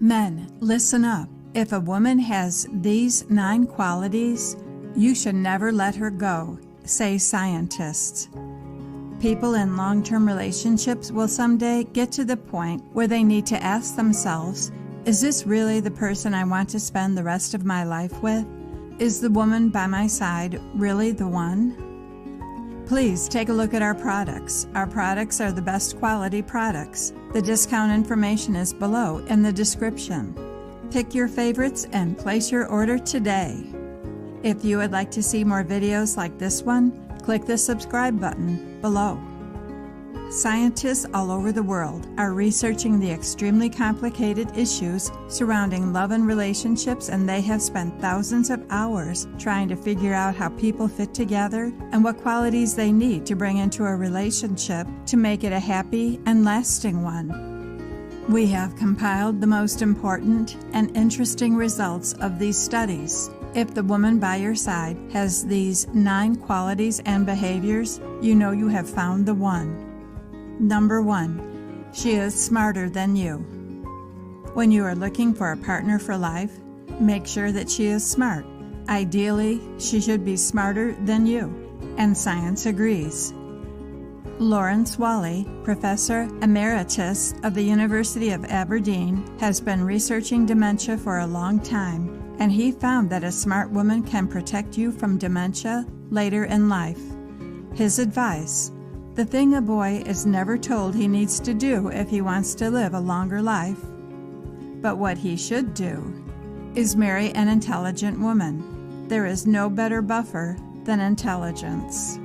Men, listen up. If a woman has these 9 qualities, you should never let her go, say scientists. People in long-term relationships will someday get to the point where they need to ask themselves, is this really the person I want to spend the rest of my life with? Is the woman by my side really the one? Please take a look at our products. Our products are the best quality products. The discount information is below in the description. Pick your favorites and place your order today. If you would like to see more videos like this one, click the subscribe button below. Scientists all over the world are researching the extremely complicated issues surrounding love and relationships, and they have spent thousands of hours trying to figure out how people fit together and what qualities they need to bring into a relationship to make it a happy and lasting one. We have compiled the most important and interesting results of these studies. If the woman by your side has these 9 qualities and behaviors, you know you have found the one. Number 1, she is smarter than you. When you are looking for a partner for life, make sure that she is smart. Ideally, she should be smarter than you, and science agrees. Lawrence Whalley, Professor Emeritus of the University of Aberdeen, has been researching dementia for a long time, and he found that a smart woman can protect you from dementia later in life. His advice: the thing a boy is never told he needs to do if he wants to live a longer life, but what he should do, is marry an intelligent woman. There is no better buffer than intelligence.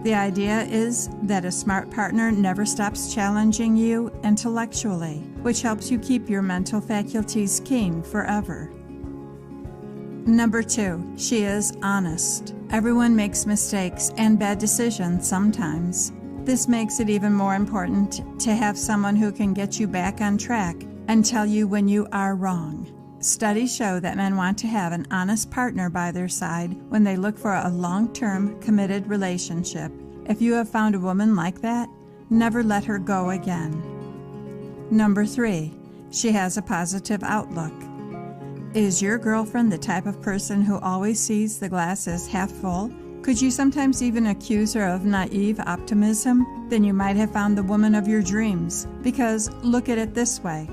The idea is that a smart partner never stops challenging you intellectually, which helps you keep your mental faculties keen forever. Number 2, she is honest. Everyone makes mistakes and bad decisions sometimes. This makes it even more important to have someone who can get you back on track and tell you when you are wrong. Studies show that men want to have an honest partner by their side when they look for a long-term, committed relationship. If you have found a woman like that, never let her go again. Number 3, she has a positive outlook. Is your girlfriend the type of person who always sees the glass as half full? Could you sometimes even accuse her of naive optimism? Then you might have found the woman of your dreams. Because look at it this way: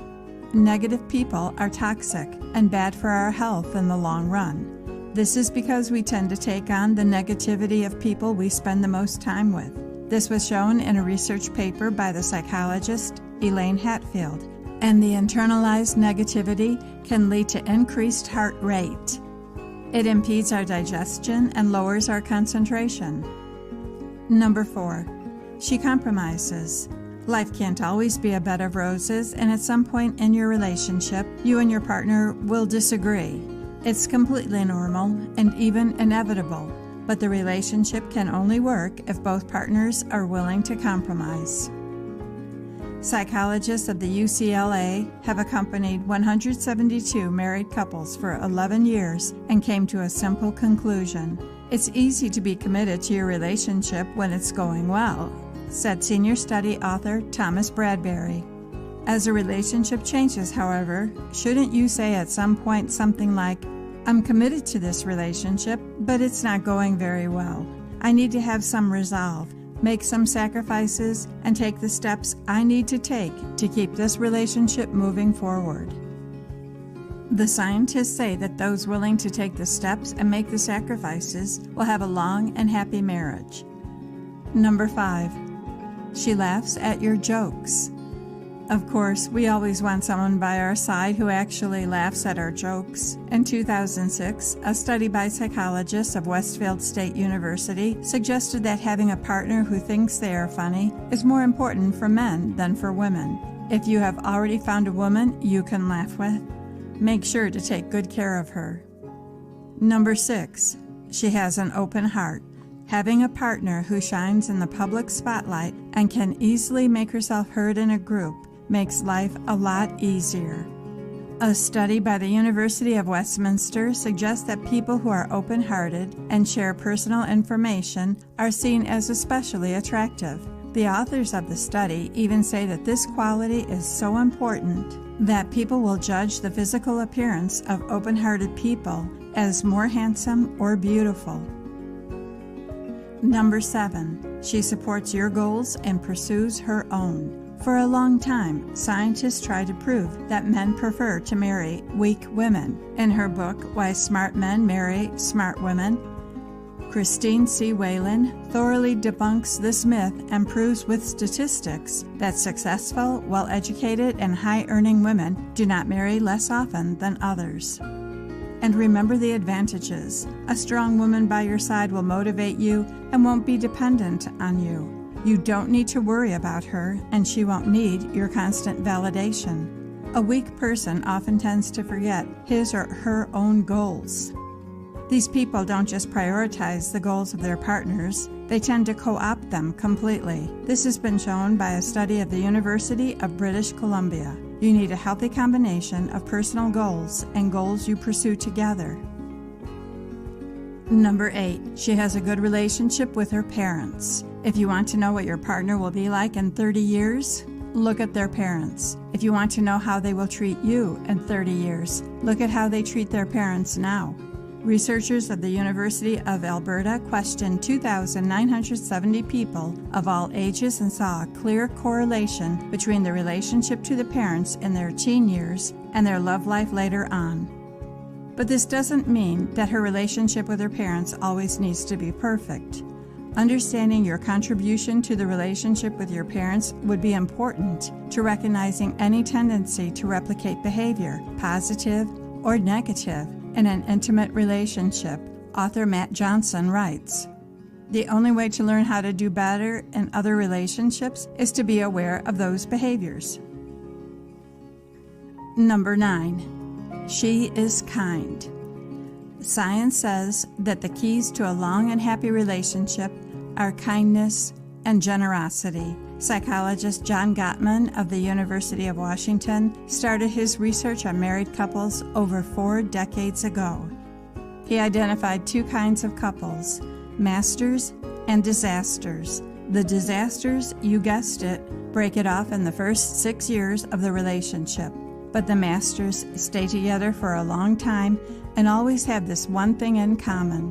negative people are toxic and bad for our health in the long run. This is because we tend to take on the negativity of people we spend the most time with. This was shown in a research paper by the psychologist Elaine Hatfield. And the internalized negativity can lead to increased heart rate. It impedes our digestion and lowers our concentration. Number 4, she compromises. Life can't always be a bed of roses, and at some point in your relationship, you and your partner will disagree. It's completely normal and even inevitable, but the relationship can only work if both partners are willing to compromise. Psychologists of the UCLA have accompanied 172 married couples for 11 years and came to a simple conclusion. It's easy to be committed to your relationship when it's going well, said senior study author Thomas Bradbury. As a relationship changes, however, shouldn't you say at some point something like, I'm committed to this relationship, but it's not going very well. I need to have some resolve, make some sacrifices, and take the steps I need to take to keep this relationship moving forward. The scientists say that those willing to take the steps and make the sacrifices will have a long and happy marriage. Number 5, she laughs at your jokes. Of course, we always want someone by our side who actually laughs at our jokes. In 2006, a study by psychologists of Westfield State University suggested that having a partner who thinks they are funny is more important for men than for women. If you have already found a woman you can laugh with, make sure to take good care of her. Number 6, she has an open heart. Having a partner who shines in the public spotlight and can easily make herself heard in a group makes life a lot easier. A study by the University of Westminster suggests that people who are open-hearted and share personal information are seen as especially attractive. The authors of the study even say that this quality is so important that people will judge the physical appearance of open-hearted people as more handsome or beautiful. Number 7, she supports your goals and pursues her own. For a long time, scientists tried to prove that men prefer to marry weak women. In her book, Why Smart Men Marry Smart Women, Christine C. Whalen thoroughly debunks this myth and proves with statistics that successful, well-educated, and high-earning women do not marry less often than others. And remember the advantages. A strong woman by your side will motivate you and won't be dependent on you. You don't need to worry about her, and she won't need your constant validation. A weak person often tends to forget his or her own goals. These people don't just prioritize the goals of their partners, they tend to co-opt them completely. This has been shown by a study of the University of British Columbia. You need a healthy combination of personal goals and goals you pursue together. Number 8, she has a good relationship with her parents. If you want to know what your partner will be like in 30 years, look at their parents. If you want to know how they will treat you in 30 years, look at how they treat their parents now. Researchers of the University of Alberta questioned 2,970 people of all ages and saw a clear correlation between the relationship to the parents in their teen years and their love life later on. But this doesn't mean that her relationship with her parents always needs to be perfect. Understanding your contribution to the relationship with your parents would be important to recognizing any tendency to replicate behavior, positive or negative, in an intimate relationship. Author Matt Johnson writes, "The only way to learn how to do better in other relationships is to be aware of those behaviors." Number 9, she is kind. Science says that the keys to a long and happy relationship are kindness and generosity. Psychologist John Gottman of the University of Washington started his research on married couples over 4 decades ago. He identified 2 kinds of couples, masters and disasters. The disasters, you guessed it, break it off in the first 6 years of the relationship. But the masters stay together for a long time and always have this one thing in common.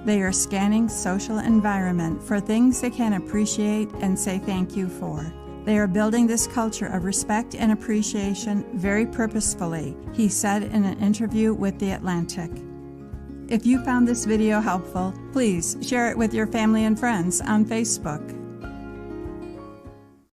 They are scanning social environment for things they can appreciate and say thank you for. They are building this culture of respect and appreciation very purposefully, he said in an interview with The Atlantic. If you found this video helpful, please share it with your family and friends on Facebook.